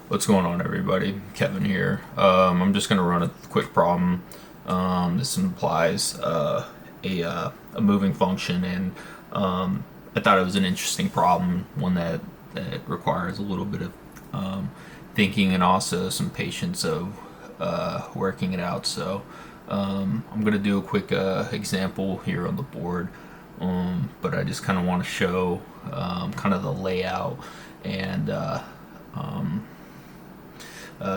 What's going on, everybody? Kevin here. I'm just going to run a quick problem. This implies a moving function, and I thought it was an interesting problem, one that requires a little bit of thinking and also some patience of working it out. So I'm going to do a quick example here on the board, but I just kind of want to show kind of the layout and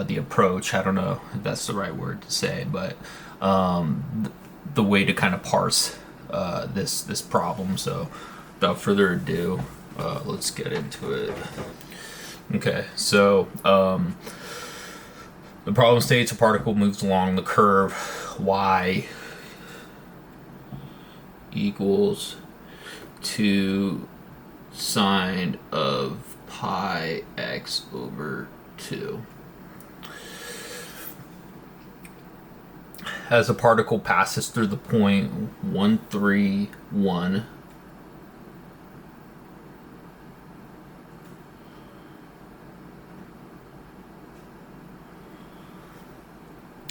the approach. I don't know if that's the right word to say, but the way to kind of parse this problem. So, without further ado, let's get into it. Okay, so the problem states a particle moves along the curve y equals 2 sine of pi x over 2. As a particle passes through the point 131,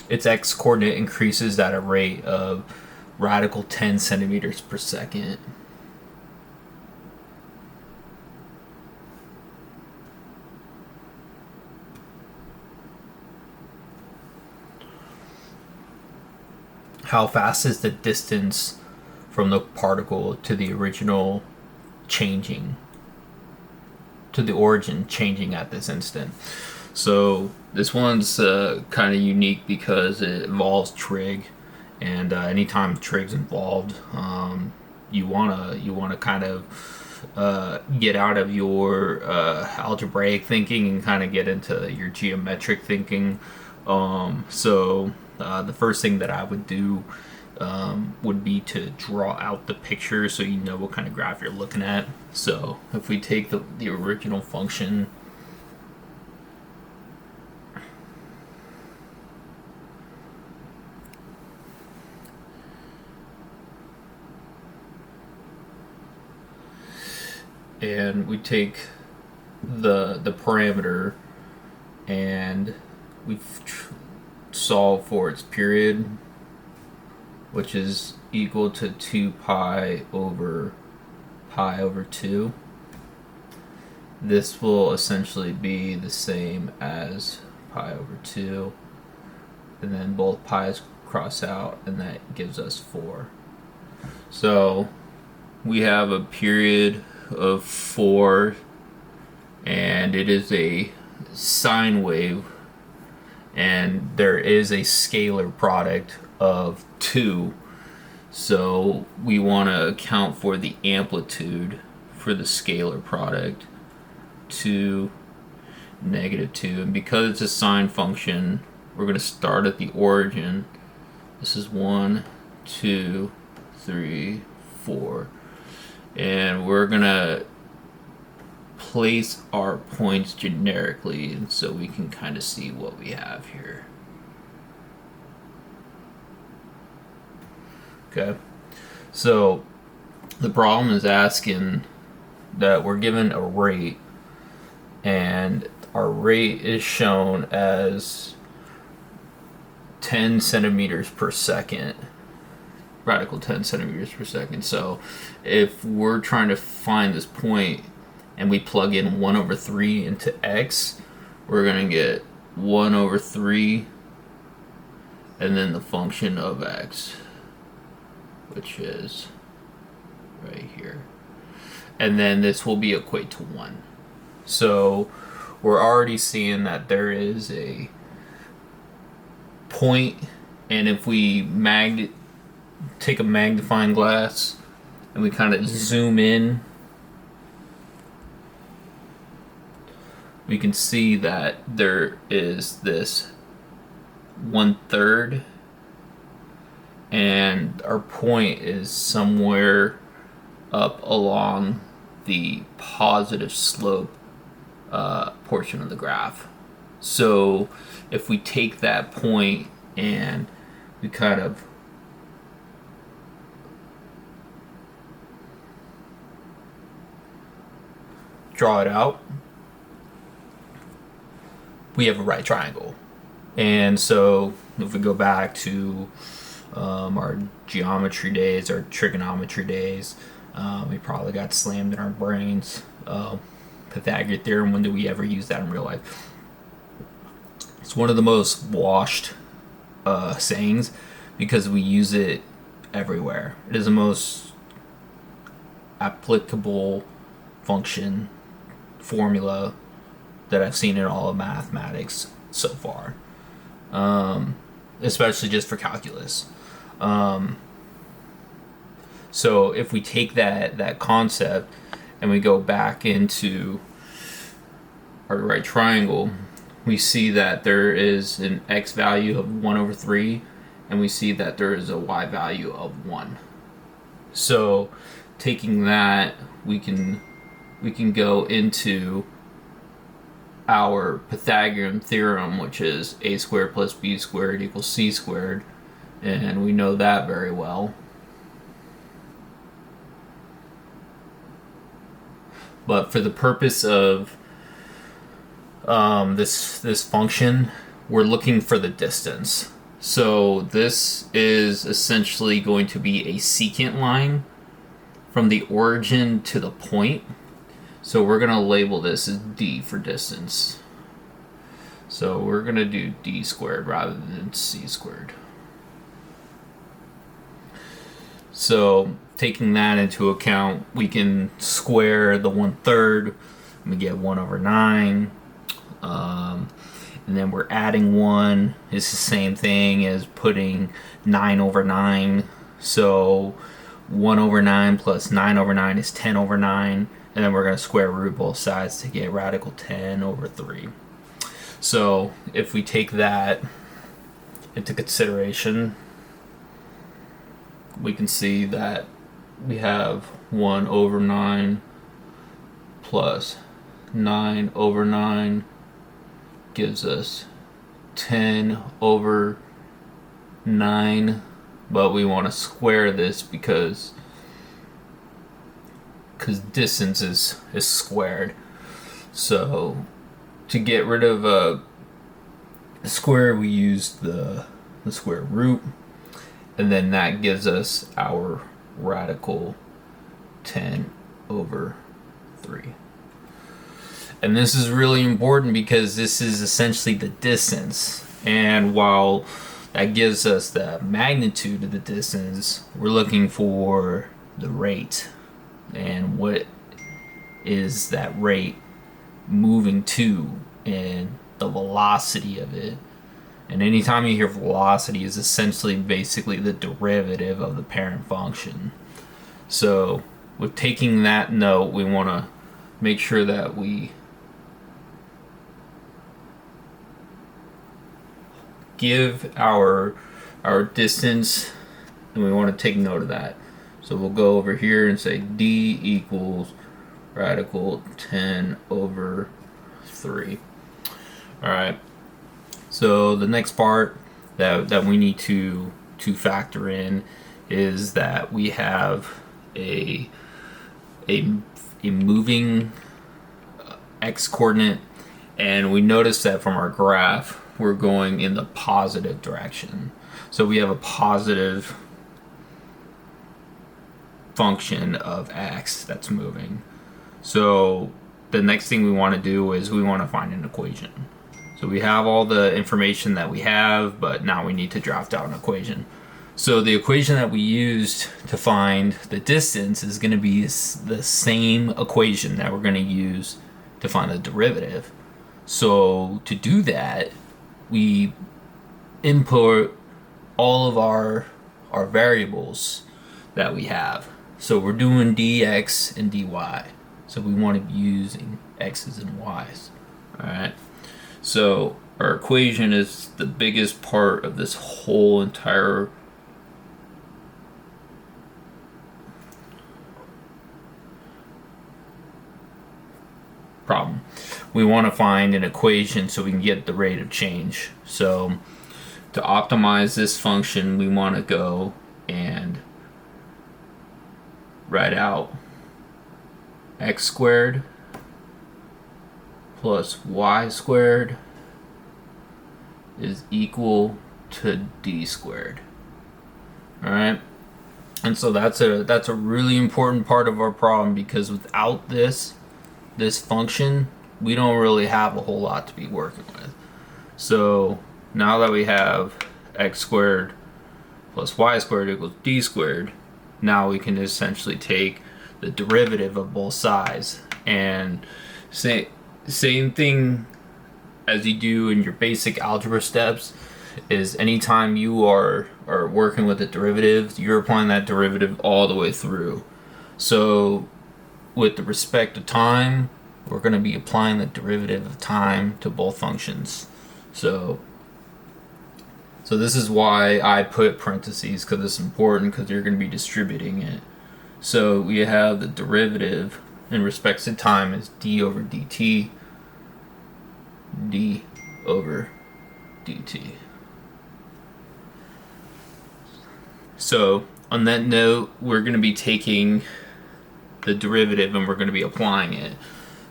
its x coordinate increases at a rate of radical 10 centimeters per second. How fast is the distance from the particle to the original changing, to the origin changing at this instant? So this one's kind of unique because it involves trig, and anytime trig's involved, you wanna kind of get out of your algebraic thinking and kind of get into your geometric thinking. The first thing that I would do would be to draw out the picture so you know what kind of graph you're looking at. So if we take the original function, and we take the parameter and we solve for its period, which is equal to 2 pi over 2. This will essentially be the same as pi over 2, and then both pi's cross out, and that gives us 4. So we have a period of 4, and it is a sine wave, and there is a scalar product of 2. So we want to account for the amplitude for the scalar product to -2. And because it's a sine function, we're going to start at the origin. This is 1, 2, 3, 4. And we're going to place our points generically, and so we can kind of see what we have here. Okay, so the problem is asking that we're given a rate, and our rate is shown as 10 centimeters per second, radical 10 centimeters per second. So if we're trying to find this point and we plug in 1 over 3 into x, we're going to get 1 over 3 and then the function of x, which is right here. And then this will be equate to 1. So we're already seeing that there is a point, and if we take a magnifying glass and we kind of zoom in, we can see that there is this 1/3, and our point is somewhere up along the positive slope portion of the graph. So if we take that point and we kind of draw it out, we have a right triangle. And so if we go back to our geometry days, our trigonometry days, we probably got slammed in our brains. Pythagorean theorem, when do we ever use that in real life? It's one of the most washed sayings because we use it everywhere. It is the most applicable function formula that I've seen in all of mathematics so far, especially just for calculus. So if we take that concept and we go back into our right triangle, we see that there is an x value of 1 over 3, and we see that there is a y value of 1. So taking that, we can go into our Pythagorean theorem, which is a squared plus b squared equals c squared, and we know that very well. But for the purpose of this function, we're looking for the distance. So this is essentially going to be a secant line from the origin to the point. So we're going to label this as d for distance. So we're going to do d squared rather than c squared. So taking that into account, we can square the 1/3, and we get 1 over 9. And then we're adding 1. It's the same thing as putting 9 over 9. So 1 over 9 plus 9 over 9 is 10 over 9. And then we're going to square root both sides to get radical 10 over 3. So if we take that into consideration, we can see that we have 1 over 9 plus 9 over 9 gives us 10 over 9, but we want to square this because distance is squared. So to get rid of a square, we use the square root, and then that gives us our radical 10 over 3. And this is really important because this is essentially the distance. And while that gives us the magnitude of the distance, we're looking for the rate. And what is that rate moving to, and the velocity of it. And anytime you hear velocity, is essentially basically the derivative of the parent function. So with taking that note, we want to make sure that we give our distance, and we want to take note of that. So we'll go over here and say d equals radical 10 over 3. Alright, so the next part that we need to factor in is that we have a moving x coordinate, and we notice that from our graph we're going in the positive direction. So we have a positive function of x that's moving. So the next thing we want to do is we want to find an equation. So we have all the information that we have, but now we need to draft out an equation. So the equation that we used to find the distance is going to be the same equation that we're going to use to find the derivative. So to do that, we input all of our variables that we have. So we're doing dx and dy. So we want to be using x's and y's. Alright. So our equation is the biggest part of this whole entire problem. We want to find an equation so we can get the rate of change. So to optimize this function, we want to go and write out x squared plus y squared is equal to d squared. All right, and so that's a really important part of our problem, because without this function, we don't really have a whole lot to be working with. So now that we have x squared plus y squared equals d squared, now we can essentially take the derivative of both sides, and same thing as you do in your basic algebra steps is anytime you are working with a derivative, you're applying that derivative all the way through. So with the respect to time, we're going to be applying the derivative of time to both functions. So this is why I put parentheses, because it's important, because you're going to be distributing it. So we have the derivative in respect to time is d over dt, d over dt. So on that note, we're going to be taking the derivative and we're going to be applying it.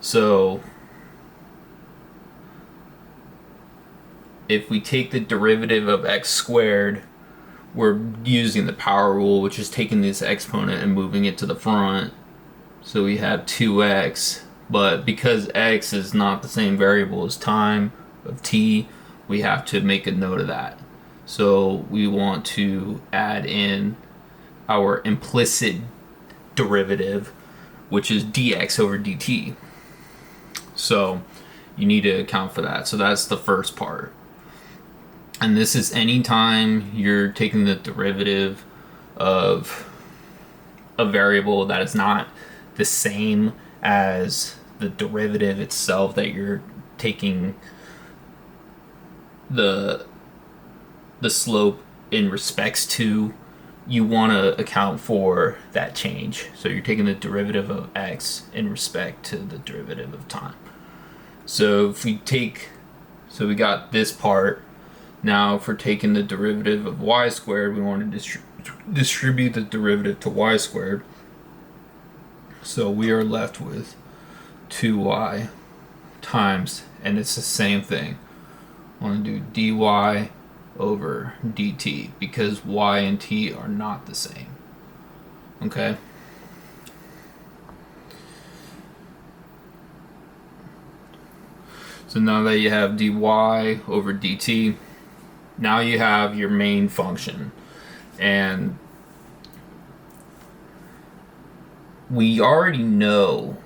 So if we take the derivative of x squared, we're using the power rule, which is taking this exponent and moving it to the front. So we have 2x, but because x is not the same variable as time of t, we have to make a note of that. So we want to add in our implicit derivative, which is dx over dt. So you need to account for that. So that's the first part. And this is anytime you're taking the derivative of a variable that is not the same as the derivative itself that you're taking the slope in respects to, you want to account for that change. So you're taking the derivative of x in respect to the derivative of time. So if we we got this part. Now if we're taking the derivative of y squared, we want to distribute the derivative to y squared. So we are left with 2y times, and it's the same thing. I want to do dy over dt, because y and t are not the same. Okay? So now that you have dy over dt, now you have your main function. And we already know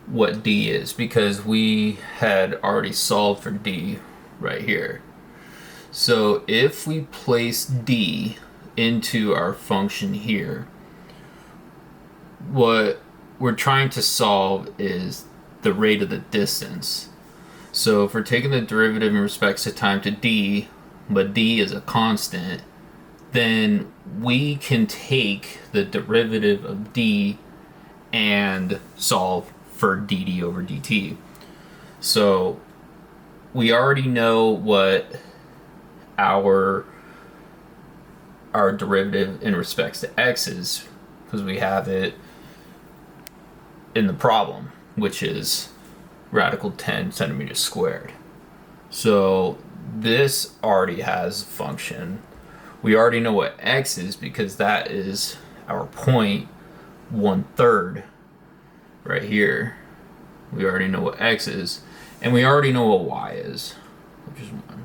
what d is, because we had already solved for d right here. So if we place d into our function here, what we're trying to solve is the rate of the distance. So if we're taking the derivative in respect to time to d, but d is a constant, then we can take the derivative of d and solve for dt over dt. So we already know what our derivative in respects to x is, because we have it in the problem, which is radical 10 centimeters squared. So this already has a function. We already know what x is, because that is our point 1/3 right here. We already know what x is, and we already know what y is, which is 1.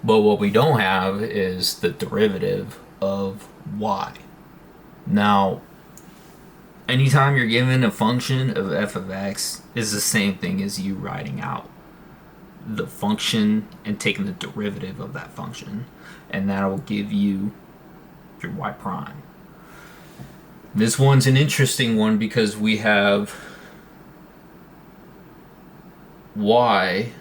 But what we don't have is the derivative of y. Now, anytime you're given a function of f of x, is the same thing as you writing out the function and taking the derivative of that function, and that will give you your y prime. This one's an interesting one, because we have y,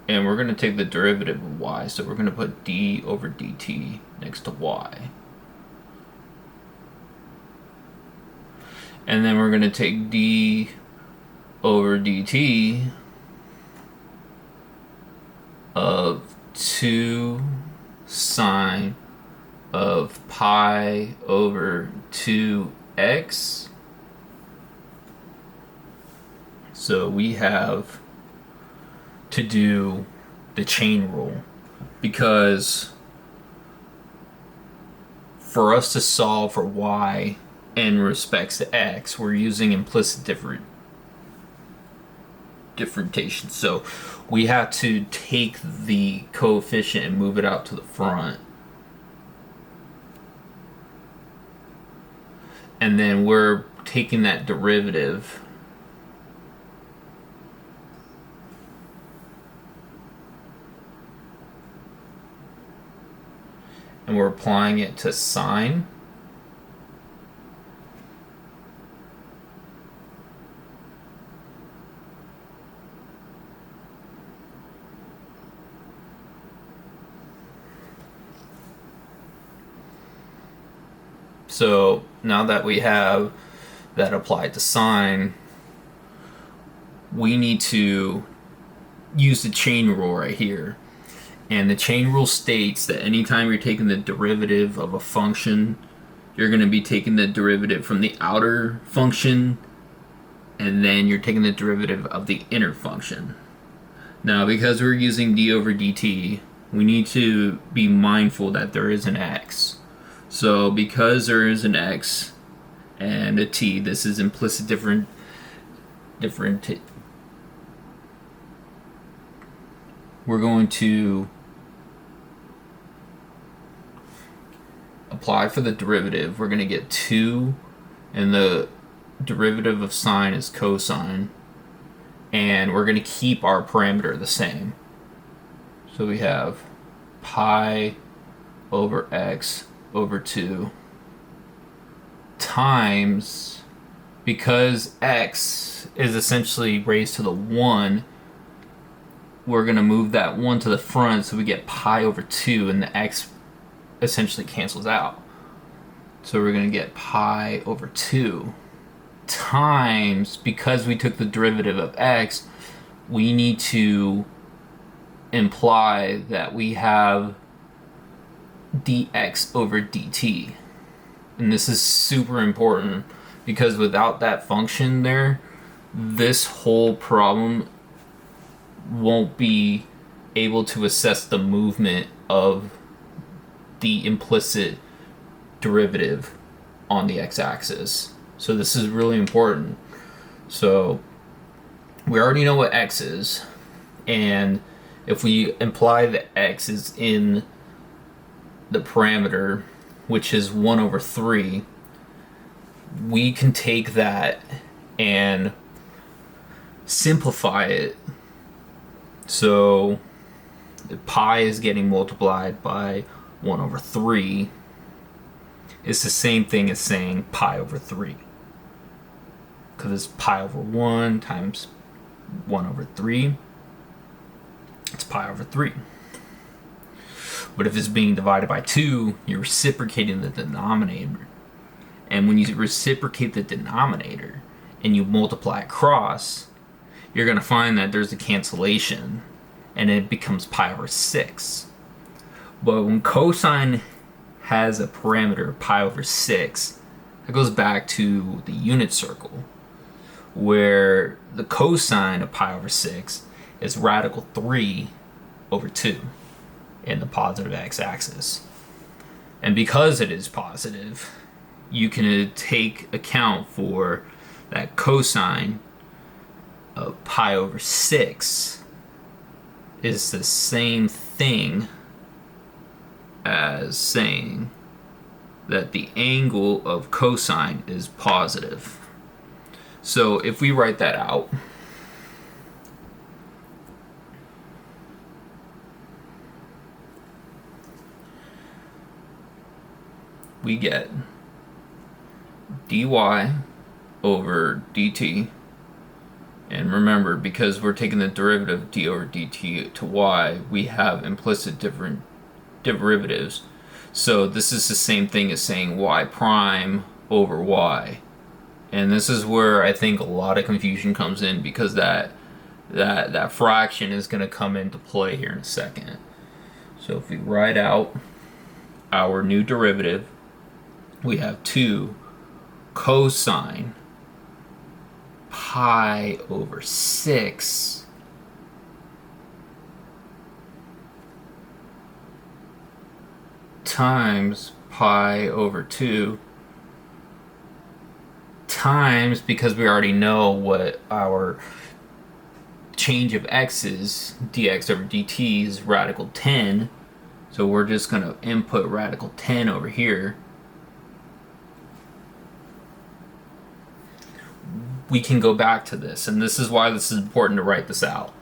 and we're going to take the derivative of y, so we're going to put d over dt next to y. And then we're going to take d over dt of 2 sine of pi over 2x So we have to do the chain rule, because for us to solve for y in respects to x, we're using implicit differentiation. So we have to take the coefficient and move it out to the front. And then we're taking that derivative and we're applying it to sine. So now that we have that applied to sine, we need to use the chain rule right here. And the chain rule states that anytime you're taking the derivative of a function, you're going to be taking the derivative from the outer function, and then you're taking the derivative of the inner function. Now, because we're using d over dt, we need to be mindful that there is an x. So because there is an x and a t, this is implicit different. We're going to apply for the derivative. We're going to get 2, and the derivative of sine is cosine, and we're going to keep our parameter the same. So we have pi over x over 2 times, because x is essentially raised to the 1, we're going to move that 1 to the front, so we get pi over 2, and the x essentially cancels out. So we're going to get pi over 2 times, because we took the derivative of x, we need to imply that we have dx over dt. And this is super important, because without that function there, this whole problem won't be able to assess the movement of the implicit derivative on the x-axis. So this is really important. So we already know what x is, and if we imply that x is in the parameter, which is 1 over 3, we can take that and simplify it. So the pi is getting multiplied by 1 over 3. It's the same thing as saying pi over 3, because it's pi over 1 times 1 over 3. It's pi over 3. But if it's being divided by 2, you're reciprocating the denominator. And when you reciprocate the denominator and you multiply across, you're going to find that there's a cancellation, and it becomes pi over 6. But when cosine has a parameter pi over 6, that goes back to the unit circle, where the cosine of pi over 6 is radical 3 over 2 in the positive x-axis. And because it is positive, you can take account for that cosine of pi over 6 is the same thing as saying that the angle of cosine is positive. So if we write that out, we get dy over dt. And remember, because we're taking the derivative of d over dt to y, we have implicit different derivatives. So this is the same thing as saying y prime over y. And this is where I think a lot of confusion comes in, because that fraction is going to come into play here in a second. So if we write out our new derivative, we have 2 cosine pi pi over 6 times pi over 2 times, because we already know what our change of x is, dx over dt is radical 10, so we're just going to input radical 10 over here. We can go back to this, and this is why this is important to write this out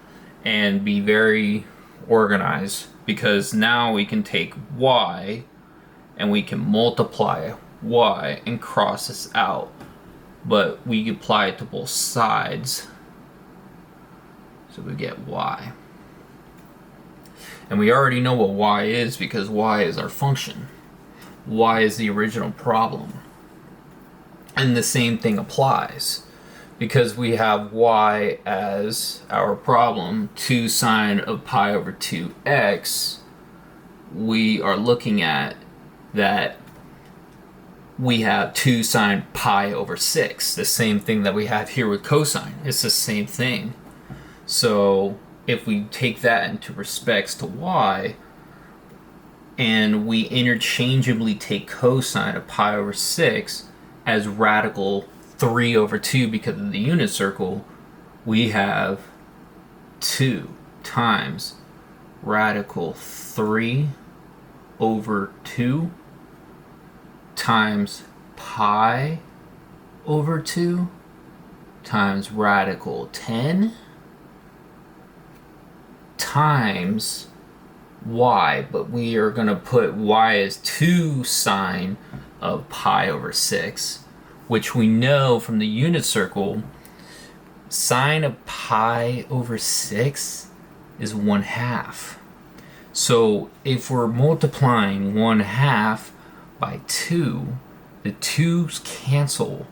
and be very organized, because now we can take y and we can multiply y and cross this out, but we apply it to both sides, so we get y. And we already know what y is because y is our function. Y is the original problem. And the same thing applies. Because we have y as our problem, 2 sine of pi over 2x, we are looking at that we have 2 sine pi over 6, the same thing that we have here with cosine. It's the same thing. So if we take that into respects to y, and we interchangeably take cosine of pi over 6 as radical 3 over 2 because of the unit circle, we have 2 times radical 3 over 2 times pi over 2 times radical 10 times y, but we are going to put y as 2 sine of pi over 6, which we know from the unit circle, sine of pi over 6 is 1/2. So if we're multiplying 1/2 by 2, the 2's cancel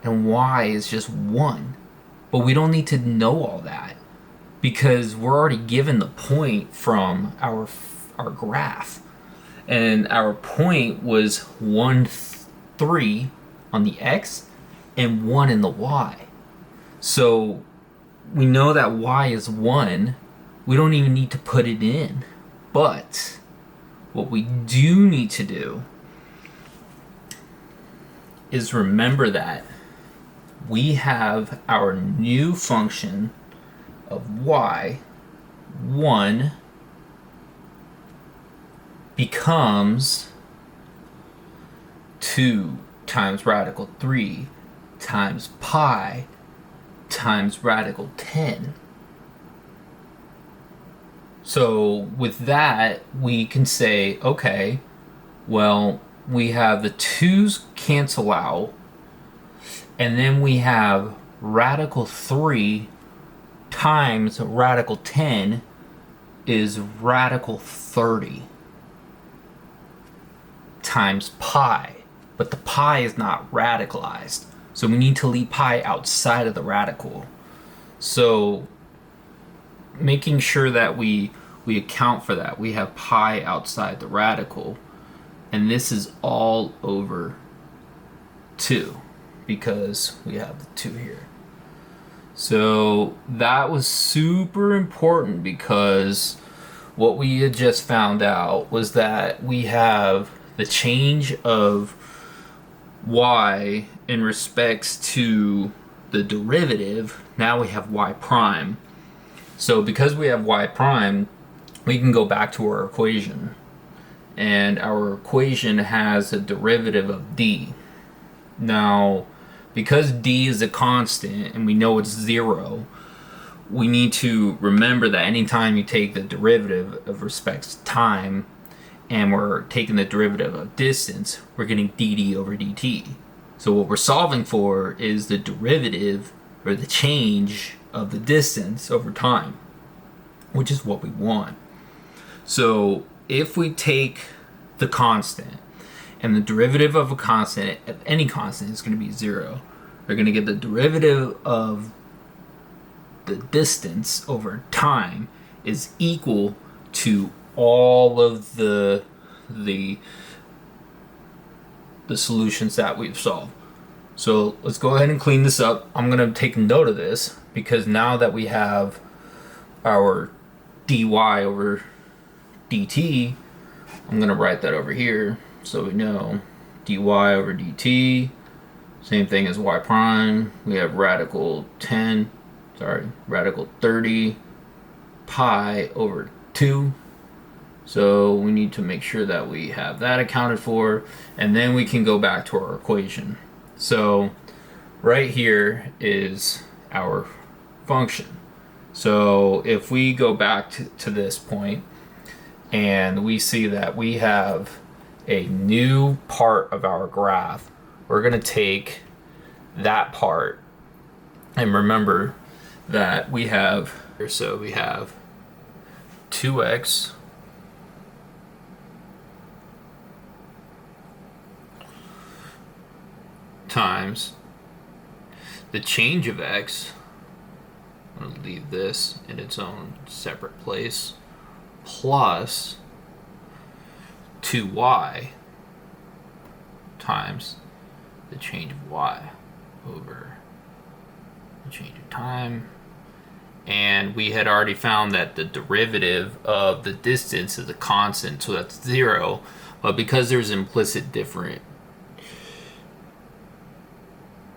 and y is just 1. But we don't need to know all that because we're already given the point from our graph. And our point was 1, 3 on the x and 1 in the y. So we know that y is 1. We don't even need to put it in. But what we do need to do is remember that we have our new function of y, 1, becomes 2 times radical 3 times pi times radical 10. So with that, we can say, okay, well, we have the 2's cancel out, and then we have radical 3 times radical 10 is radical 30 times pi. But the pi is not radicalized, so we need to leave pi outside of the radical. So making sure that we account for that, we have pi outside the radical, and this is all over 2 because we have the 2 here. So that was super important because what we had just found out was that we have the change of y in respects to the derivative. Now we have y prime. So because we have y prime, we can go back to our equation. And our equation has a derivative of d. Now, because d is a constant and we know it's 0, we need to remember that anytime you take the derivative of respects to time and we're taking the derivative of distance, we're getting dd over dt. So what we're solving for is the derivative or the change of the distance over time, which is what we want. So if we take the constant, and the derivative of a constant, of any constant, is going to be 0. We're going to get the derivative of the distance over time is equal to all of the solutions that we've solved. So let's go ahead and clean this up. I'm going to take note of this because now that we have our dy over dt, I'm going to write that over here so we know dy over dt, same thing as y prime. We have radical 30 pi over 2. So we need to make sure that we have that accounted for, and then we can go back to our equation. So right here is our function. So if we go back to this point and we see that we have a new part of our graph, we're going to take that part, and remember that we have 2x times the change of x. I'm going to leave this in its own separate place, plus 2y times the change of y over the change of time. And we had already found that the derivative of the distance is a constant, so that's 0. But because there's implicit different,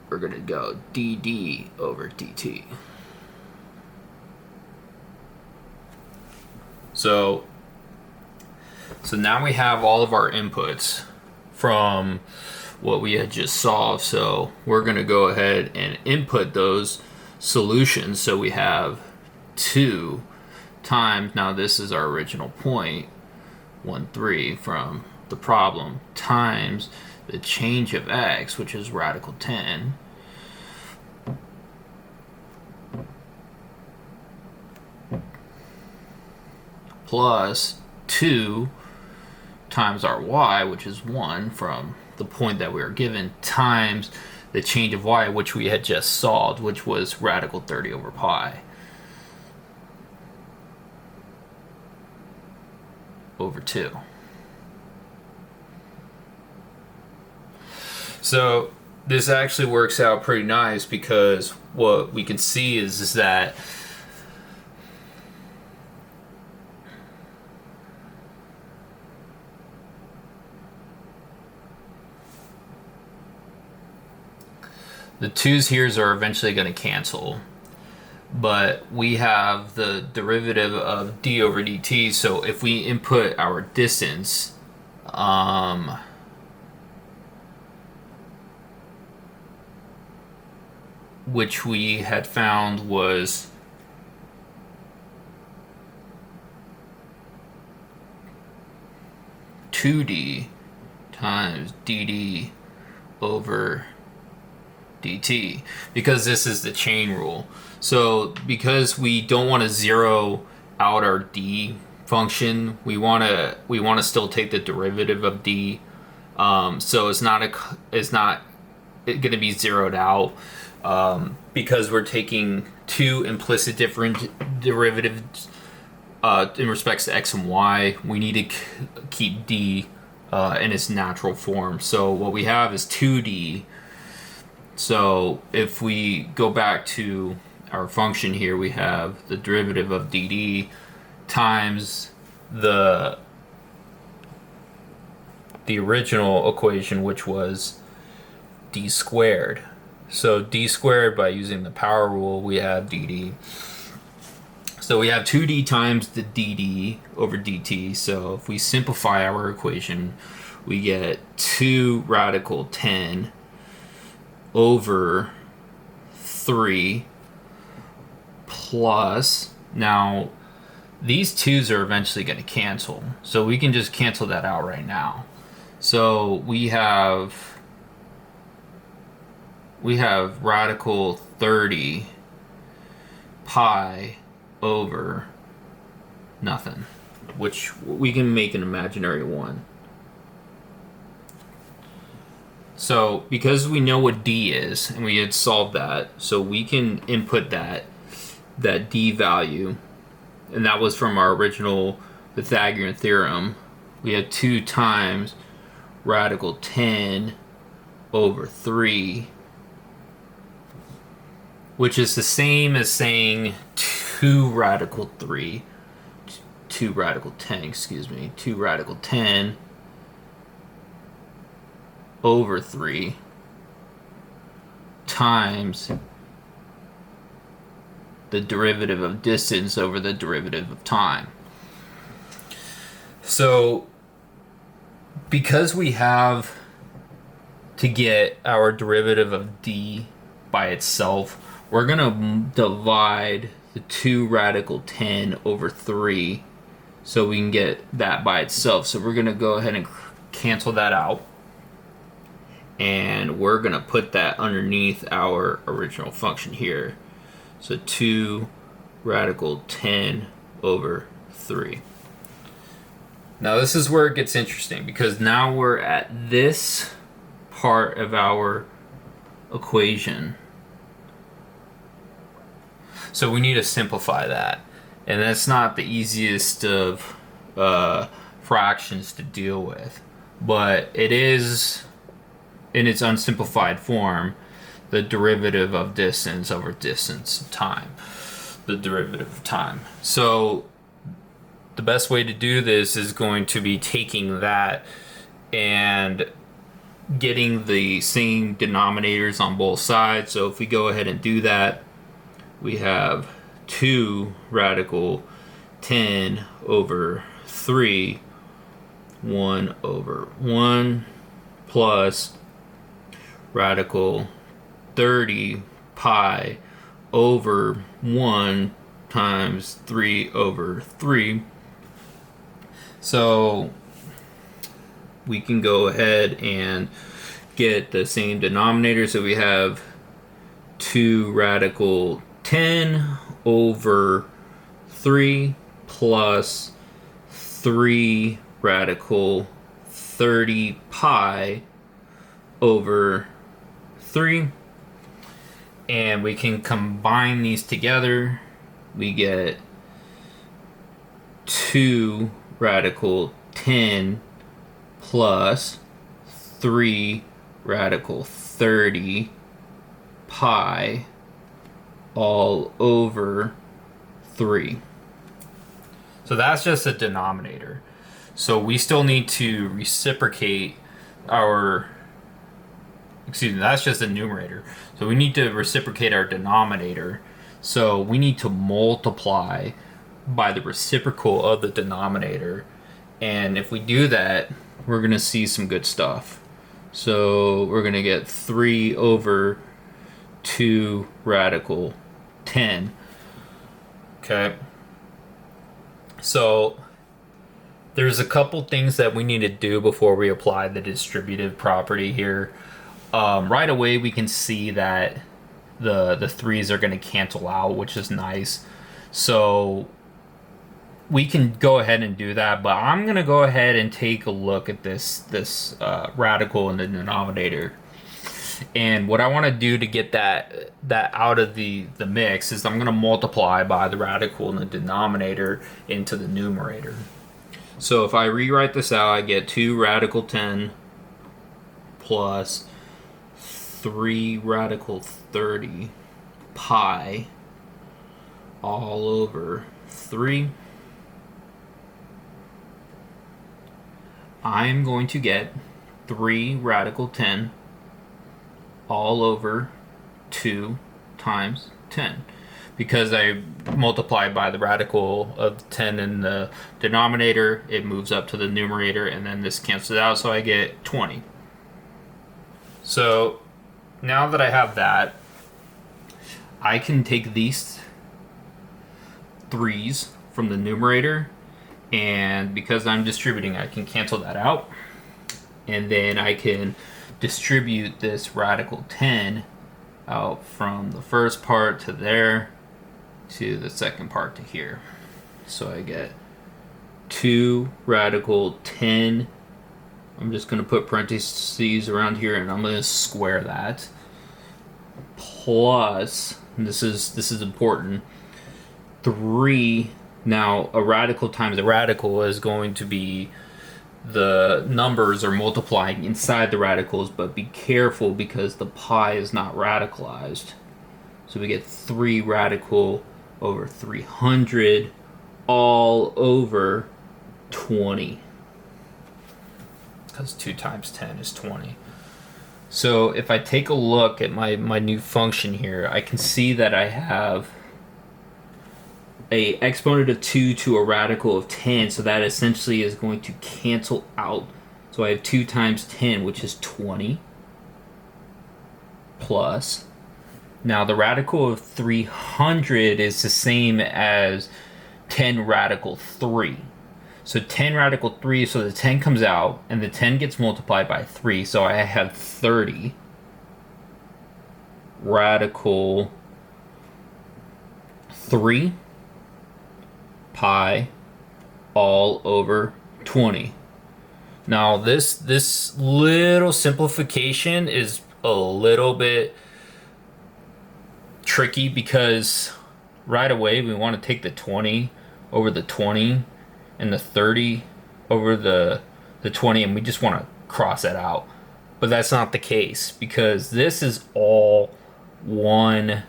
we're going to go dd over dt. So now we have all of our inputs from what we had just solved. So we're going to go ahead and input those solutions. So we have 2 times, now this is our original point, 1, 3 from the problem, times the change of x, which is radical 10, plus 2 times our y, which is 1 from the point that we were given, times the change of y, which we had just solved, which was radical 30 over pi over 2. So this actually works out pretty nice because what we can see is that the 2's here are eventually going to cancel, but we have the derivative of d over dt. So if we input our distance, which we had found was (2d) times dd over dt, because this is the chain rule. So because we don't want to zero out our d function, we want to still take the derivative of d. So it's not going to be zeroed out. Because we're taking 2 implicit different derivatives in respects to x and y, we need to keep d in its natural form. So what we have is 2d. So if we go back to our function here, we have the derivative of dd times the original equation, which was d squared. So d squared, by using the power rule, we have dd. So we have 2d times the dd over dt. So if we simplify our equation, we get 2 radical 10 over 3 plus, now these 2's are eventually going to cancel, so we can just cancel that out right now. So we have radical 30 pi over nothing, which we can make an imaginary 1. So because we know what d is and we had solved that, so we can input that d value, and that was from our original Pythagorean theorem. We had 2 times radical 10 over 3 which is the same as saying 2 radical 10 over 3 times the derivative of distance over the derivative of time. So because we have to get our derivative of d by itself, we're going to divide the 2 radical 10 over 3 so we can get that by itself. So we're going to go ahead and cancel that out. And we're going to put that underneath our original function here. So 2 radical 10 over 3. Now this is where it gets interesting, because now we're at this part of our equation. So we need to simplify that. And that's not the easiest of fractions to deal with. But it is, in its unsimplified form, the derivative of distance over distance of time. The derivative of time. So the best way to do this is going to be taking that and getting the same denominators on both sides. So if we go ahead and do that, we have 2 radical 10 over 3, 1 over 1, plus radical 30 pi over 1 times 3 over 3. So we can go ahead and get the same denominator. So we have 2 radical 10 over 3 plus 3 radical 30 pi over 3. And we can combine these together. We get 2 radical 10 plus 3 radical 30 pi all over 3. So that's just a denominator. So we still need to reciprocate our, that's just a numerator. So we need to reciprocate our denominator. So we need to multiply by the reciprocal of the denominator. And if we do that, we're going to see some good stuff. So we're going to get 3 over 2 radical 10. Okay. So there's a couple things that we need to do before we apply the distributive property here. Right away we can see that the 3's are going to cancel out, which is nice. So we can go ahead and do that, but I'm going to go ahead and take a look at this radical in the denominator. And what I want to do to get that out of the mix is I'm going to multiply by the radical in the denominator into the numerator. So if I rewrite this out, I get 2 radical 10 plus 3 radical 30 pi all over 3. I'm going to get 3 radical 10 all over 2 times 10. Because I multiply by the radical of 10 in the denominator, it moves up to the numerator, and then this cancels out, so I get 20. So now that I have that, I can take these 3's from the numerator, and because I'm distributing, I can cancel that out, and then I can distribute this radical 10 out from the first part to there to the second part to here. So I get 2 radical 10. I'm just going to put parentheses around here, and I'm going to square that. Plus, and this is important, 3. Now a radical times a radical is going to be, the numbers are multiplying inside the radicals, but be careful because the pi is not radicalized. So we get 3 radical over 300 all over 20. Because 2 times 10 is 20. So if I take a look at my new function here, I can see that I have a exponent of 2 to a radical of 10, so that essentially is going to cancel out. So I have 2 times 10, which is 20, plus. Now the radical of 300 is the same as 10 radical 3. So 10 radical 3, so the 10 comes out, and the 10 gets multiplied by 3, so I have 30 radical 3 pi all over 20. Now this little simplification is a little bit tricky because right away we want to take the 20 over the 20 and the 30 over the 20, and we just want to cross that out. But that's not the case because this is all one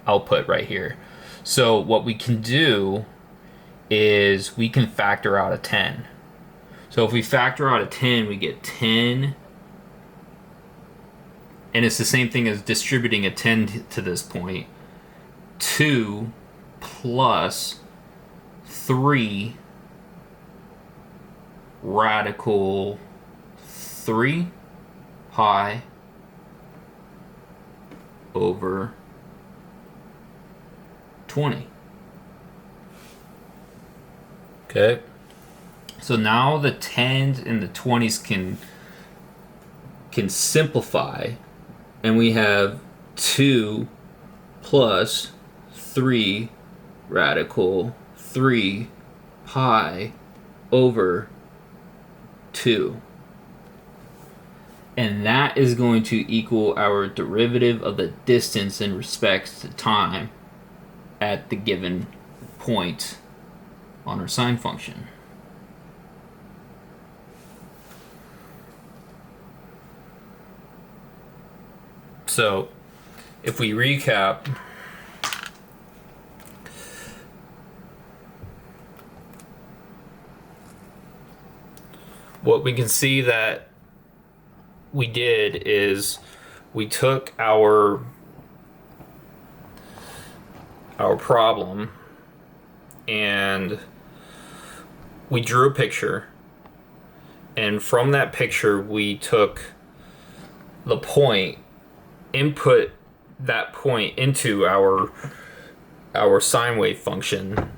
output right here. So what we can do is we can factor out a 10. So if we factor out a 10, we get 10. And it's the same thing as distributing a 10 to this point. 2 plus 3 radical 3 pi over 20. Okay. So now the 10s and the 20s can simplify, and we have 2 plus 3 radical 3 pi over 2. And that is going to equal our derivative of the distance in respect to time at the given point on our sine function. So if we recap, what we can see that we did is we took our problem and we drew a picture, and from that picture we took the point, input that point into our sine wave function,